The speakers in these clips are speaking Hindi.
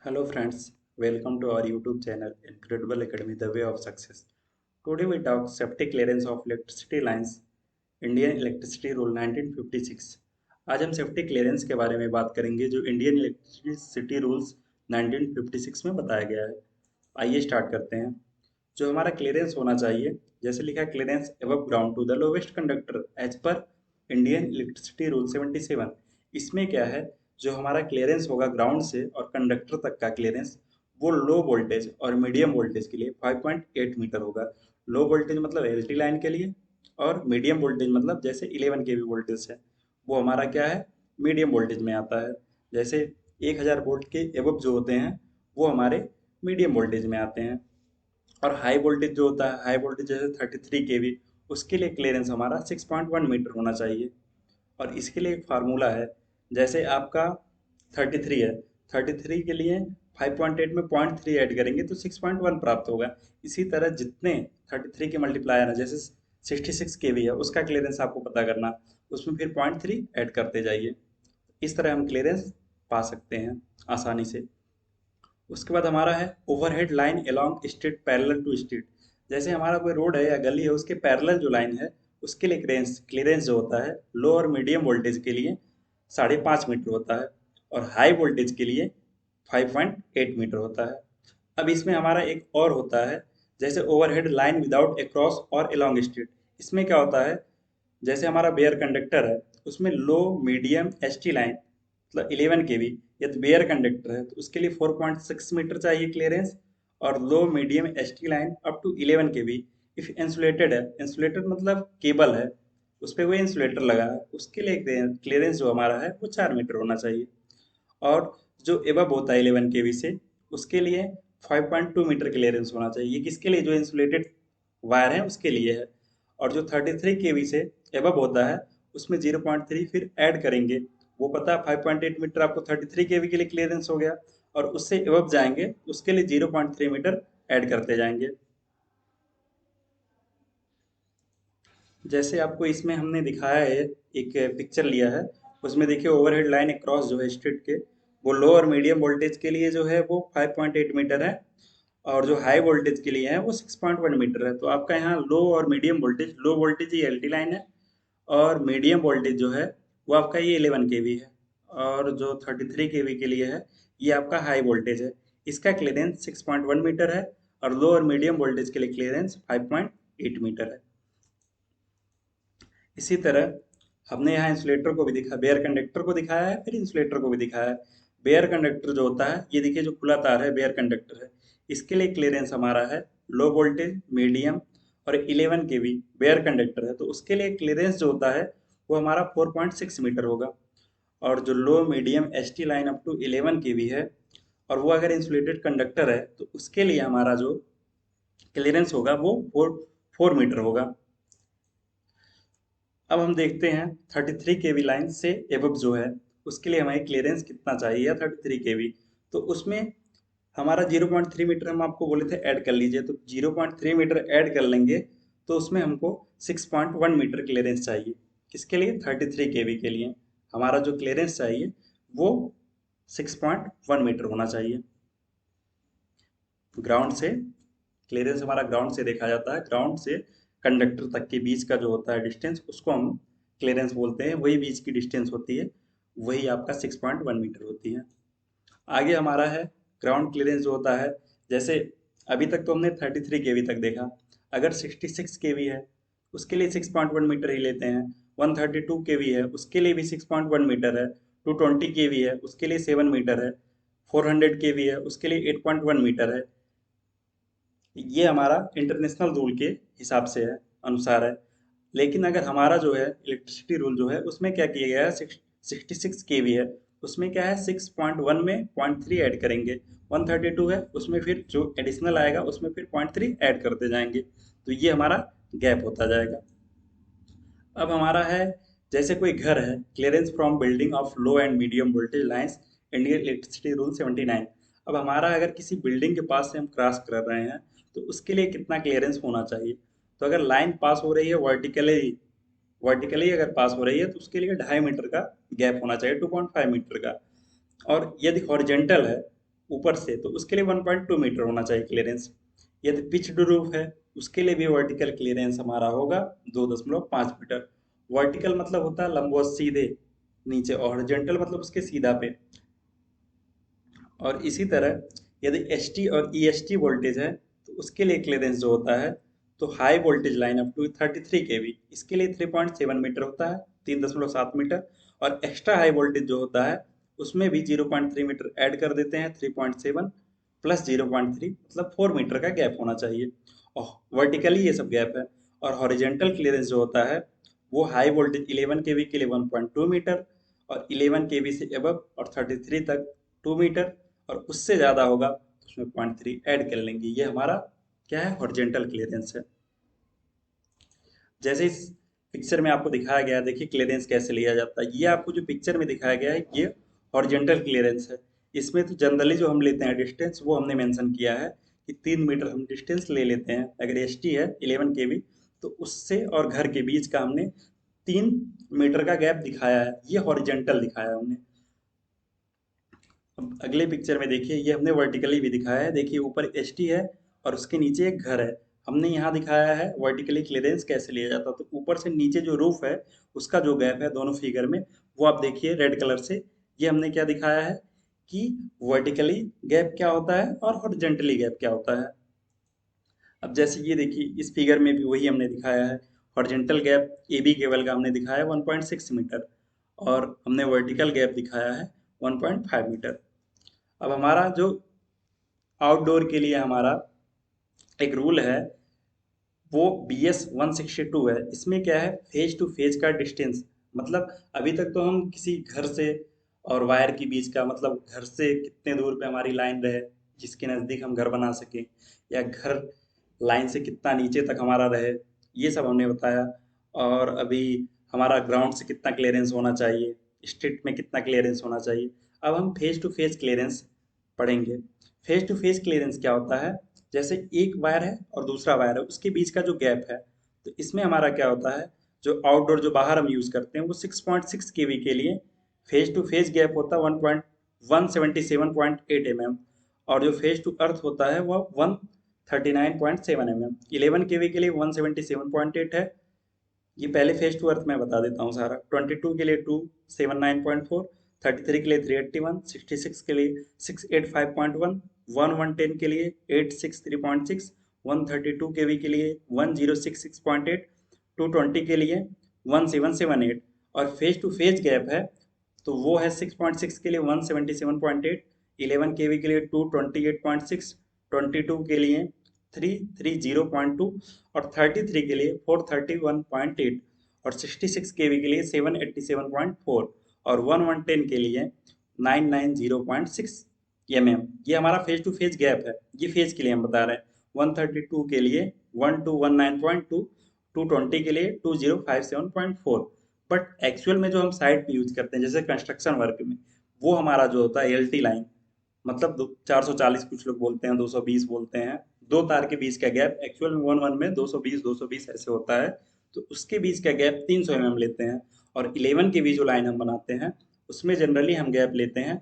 Hello friends, welcome to our YouTube channel Incredible Academy The Way of Success. Today we talk safety clearance of electricity lines, Indian Electricity Rule 1956. आज हम सेफ्टी क्लियरेंस के बारे में बात करेंगे जो इंडियन इलेक्ट्रिसिटी रूल्स 1956 में बताया गया है। आइए स्टार्ट करते हैं। जो हमारा क्लियरेंस होना चाहिए, जैसे लिखा है clearance above ground to the lowest conductor as per Indian electricity rule 77। इसमें क्या है, जो हमारा क्लियरेंस होगा ग्राउंड से और कंडक्टर तक का क्लियरेंस, वो लो वोल्टेज और मीडियम वोल्टेज के लिए 5.8 मीटर होगा। लो वोल्टेज मतलब एलटी लाइन के लिए, और मीडियम वोल्टेज मतलब जैसे 11 केवी वोल्टेज है वो हमारा क्या है, मीडियम वोल्टेज में आता है। जैसे 1000 वोल्ट के एबव जो होते हैं वो हमारे मीडियम वोल्टेज में आते हैं। और हाई वोल्टेज जो होता है, हाई वोल्टेज जैसे 33 केवी, उसके लिए क्लियरेंस हमारा 6.1 मीटर होना चाहिए। और इसके लिए एक फार्मूला है, जैसे आपका 33 है, 33 के लिए 5.8 में 0.3 ऐड करेंगे तो 6.1 प्राप्त होगा। इसी तरह जितने 33 के मल्टीप्लायर है, जैसे 66 केवी है, उसका क्लियरेंस आपको पता करना, उसमें फिर 0.3 ऐड करते जाइए। इस तरह हम क्लियरेंस पा सकते हैं आसानी से। उसके बाद हमारा है overhead line along street parallel to street. जैसे हमारा कोई रोड है या गली है, उसके पैरेलल जो लाइन है उसके लिए क्लियरेंस क्लियरेंस जो होता है लो और मीडियम वोल्टेज के लिए 5.5 मीटर होता है, और हाई वोल्टेज के लिए 5.8 मीटर होता है। अब इसमें हमारा एक और होता है, जैसे ओवरहेड लाइन विदाउट क्रॉस और अलोंग स्ट्रीट। इसमें क्या होता है, जैसे हमारा बेयर कंडक्टर है, उसमें लो मीडियम एस टी लाइन मतलब 11 केवी, यदि बेयर कंडक्टर है तो उसके लिए 4.6 मीटर चाहिए क्लियरेंस। और low medium S T line up to 11 KV. If insulated है, इंसुलेटेड मतलब केबल है, उस पर कोई इंसुलेटर लगा है, उसके लिए क्लियरेंस जो हमारा है वो 4 मीटर होना चाहिए। और जो एबव होता है 11 केवी से, उसके लिए 5.2 मीटर क्लियरेंस होना चाहिए। ये किसके लिए, जो इंसुलेटेड वायर है उसके लिए है। और जो 33 केवी से एबव होता है, उसमें 0.3 फिर ऐड करेंगे। वो पता है 5.8 मीटर आपको 33 केवी के लिए क्लियरेंस हो गया, और उससे एबव जाएंगे उसके लिए 0.3 मीटर ऐड करते जाएंगे। जैसे आपको इसमें हमने दिखाया है, एक पिक्चर लिया है, उसमें देखिए ओवरहेड लाइन क्रॉस जो है स्ट्रीट के, वो लो और मीडियम वोल्टेज के लिए जो है वो 5.8 मीटर है, और जो हाई वोल्टेज के लिए है वो 6.1 मीटर है। तो आपका यहाँ लो और मीडियम वोल्टेज, लो वोल्टेज ये एलटी लाइन है, और मीडियम वोल्टेज जो है वो आपका ये 11 केवी है, और जो 33 केवी के लिए है ये आपका हाई वोल्टेज है। इसका क्लियरेंस 6.1 मीटर है, और लो और मीडियम वोल्टेज के लिए क्लियरेंस 5.8 मीटर है। इसी तरह हमने यहाँ इंसुलेटर को भी दिखा, बेयर कंडक्टर को दिखाया है, फिर इंसुलेटर को भी दिखाया है। बेयर कंडक्टर जो होता है, ये देखिए जो खुला तार है बेयर कंडक्टर है, इसके लिए क्लियरेंस हमारा है लो वोल्टेज, मीडियम और 11 केवी बेयर कंडक्टर है, तो उसके लिए क्लियरेंस जो होता है वो हमारा 4.6 मीटर होगा। और जो low medium S T line up to 11 KV है, और वो अगर इंसुलेटेड कंडक्टर है, तो उसके लिए हमारा जो क्लियरेंस होगा वो 4 मीटर होगा। अब हम देखते हैं 33 केवी लाइन से एबव जो है, उसके लिए हमें क्लियरेंस कितना चाहिए, 33 केवी। तो उसमें हमारा 0.3 मीटर हम आपको बोले थे ऐड कर लीजिए, तो 0.3 मीटर ऐड कर लेंगे, तो उसमें हमको 6.1 मीटर क्लियरेंस चाहिए। किसके लिए, 33 केवी के लिए हमारा जो क्लियरेंस चाहिए वो 6.1 मीटर होना चाहिए। ग्राउंड से क्लियरेंस हमारा ग्राउंड से देखा जाता है, ग्राउंड से कंडक्टर तक के बीच का जो होता है डिस्टेंस, उसको हम क्लियरेंस बोलते हैं। वही बीच की डिस्टेंस होती है, वही आपका 6.1 मीटर होती है। आगे हमारा है ग्राउंड क्लियरेंस जो होता है, जैसे अभी तक तो हमने 33 केवी तक देखा। अगर 66 केवी है उसके लिए 6.1 मीटर ही लेते हैं। 132 केवी है उसके लिए भी 6.1 मीटर है। 220 केवी है उसके लिए 7 मीटर है। 400 केवी है उसके लिए 8.1 मीटर है। ये हमारा इंटरनेशनल रूल के हिसाब से है, अनुसार है। लेकिन अगर हमारा जो है इलेक्ट्रिसिटी रूल जो है, उसमें क्या किया गया है, 66 केवी है, उसमें क्या है 6.1 में 0.3 ऐड करेंगे। 132 है उसमें फिर जो एडिशनल आएगा उसमें फिर 0.3 ऐड करते जाएंगे, तो ये हमारा गैप होता जाएगा। अब हमारा है, जैसे कोई घर है, clearance from building of low and medium voltage lines, Indian electricity rule 79। अब हमारा अगर किसी बिल्डिंग के पास से हम क्रॉस कर रहे हैं, तो उसके लिए कितना क्लियरेंस होना चाहिए। तो अगर लाइन पास हो रही है वर्टिकली, वर्टिकली अगर पास हो रही है तो उसके लिए 2.5 मीटर का गैप होना चाहिए, 2.5 मीटर का। और यदि हॉरिजेंटल है, ऊपर से, तो उसके लिए 1.2 मीटर होना चाहिए क्लियरेंस। यदि पिच्ड रूफ है उसके लिए भी वर्टिकल क्लियरेंस हमारा होगा 2.5 मीटर। वर्टिकल मतलब होता है लंबवत सीधे नीचे, और हॉरिजॉन्टल मतलब उसके सीधा पे। और इसी तरह यदि एस टी और ई एस टी वोल्टेज है तो उसके लिए क्लियरेंस जो होता है, तो high voltage line up to 33 kV इसके लिए 3.7 मीटर होता है, 3.7 मीटर। और एक्स्ट्रा हाई वोल्टेज जो होता है उसमें भी 0.3 मीटर ऐड कर देते हैं, 3.7 प्लस 0.3 मतलब 4 मीटर का गैप होना चाहिए। और वर्टिकली ये सब गैप है। और हॉरिजेंटल क्लियरेंस जो होता है वो हाई वोल्टेज 11 kV के लिए 1.2 मीटर, और 11 kV से अबव और 33 तक 2 मीटर, और उससे ज़्यादा होगा तो उसमें 0.3 ऐड कर लेंगे। ये हमारा क्या है, हॉरिजेंटल क्लियरेंस है। जैसे इस पिक्चर में आपको दिखाया गया है, देखिए क्लियरेंस कैसे लिया जाता है। ये आपको जो पिक्चर में दिखाया गया है ये हॉरिजेंटल क्लियरेंस है। इसमें तो जनरली जो हम लेते हैं डिस्टेंस वो हमने मेंशन किया है कि 3 मीटर हम डिस्टेंस ले लेते हैं। अगर एस टी है 11 kV तो उससे और घर के बीच का हमने 3 मीटर का गैप दिखाया है, ये हॉरिजेंटल दिखाया है हमने। अब अगले पिक्चर में देखिए ये हमने वर्टिकली भी दिखाया है। देखिए ऊपर एस टी है और उसके नीचे एक घर है। हमने यहाँ दिखाया है वर्टिकली क्लियरेंस कैसे लिया जाता है। तो ऊपर से नीचे जो रूफ है उसका जो गैप है दोनों फिगर में, वो आप देखिए रेड कलर से। ये हमने क्या दिखाया है कि वर्टिकली गैप क्या होता है और हॉरिजेंटली गैप क्या होता है। अब जैसे ये देखिए इस फिगर में भी वही हमने दिखाया है। Horizontal gap A B cable का हमने दिखाया है 1.6 मीटर, और हमने वर्टिकल गैप दिखाया है 1.5 मीटर। अब हमारा जो आउटडोर के लिए हमारा एक रूल है वो BS 162 है। इसमें क्या है, फेज टू फेज का डिस्टेंस, मतलब अभी तक तो हम किसी घर से और वायर के बीच का, मतलब घर से कितने दूर पे हमारी लाइन रहे जिसके नज़दीक हम घर बना सकें, या घर लाइन से कितना नीचे तक हमारा रहे, ये सब हमने बताया। और अभी हमारा ग्राउंड से कितना क्लियरेंस होना चाहिए, स्ट्रीट में कितना क्लियरेंस होना चाहिए। अब हम फेज टू फेज क्लियरेंस पढ़ेंगे। फेज टू फेज क्लियरेंस क्या होता है, जैसे एक वायर है और दूसरा वायर है उसके बीच का जो गैप है, तो इसमें हमारा क्या होता है, जो आउटडोर जो बाहर हम यूज करते हैं वो 6.6 kV के लिए फेज टू फेज गैप होता है 177.8 mm, और जो फेज टू अर्थ होता है वह 139.7 mm। 11 kV के लिए 177.8 है। ये पहले फेज टू अर्थ मैं बता देता हूँ सारा। 22 के लिए 279.4, 33 के लिए 381, 66 के लिए 685.1, 1110 के लिए 863.6, 132 kV के लिए 1066.8, 220 के लिए 1778। और फेज टू फेज गैप है तो वो है 6.6 के लिए 177.8, 11 kV के लिए 228.6, 22 के लिए 330.2, और 33 के लिए 431.8, और 66 kV के लिए 787.4, और 1110 के लिए 990.6 mm। ये हमारा फेज टू फेज गैप है, ये फेज के लिए हम बता रहे हैं। 132 के लिए 1219.2, 220 के लिए 2057.4। बट एक्चुअल में जो हम साइट पे यूज करते हैं जैसे कंस्ट्रक्शन वर्क में, वो हमारा जो होता है एल टी लाइन, मतलब 440 कुछ लोग बोलते हैं, 220 बोलते हैं, दो तार के बीच का गैप एक्चुअल में वन वन में 220 ऐसे होता है। तो उसके बीच का गैप 300 mm लेते हैं। और 11 के बीच जो लाइन हम बनाते हैं उसमें जनरली हम गैप लेते हैं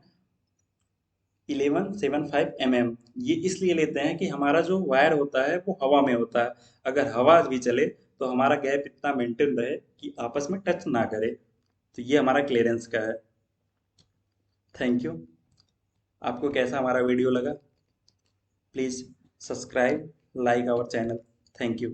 1175 mm। ये इसलिए लेते हैं कि हमारा जो वायर होता है वो हवा में होता है, अगर हवा भी चले तो हमारा गैप इतना मेंटेन रहे कि आपस में टच ना करे। तो ये हमारा क्लियरेंस का है। Thank you. आपको कैसा हमारा वीडियो लगा, please subscribe, like our channel. Thank you.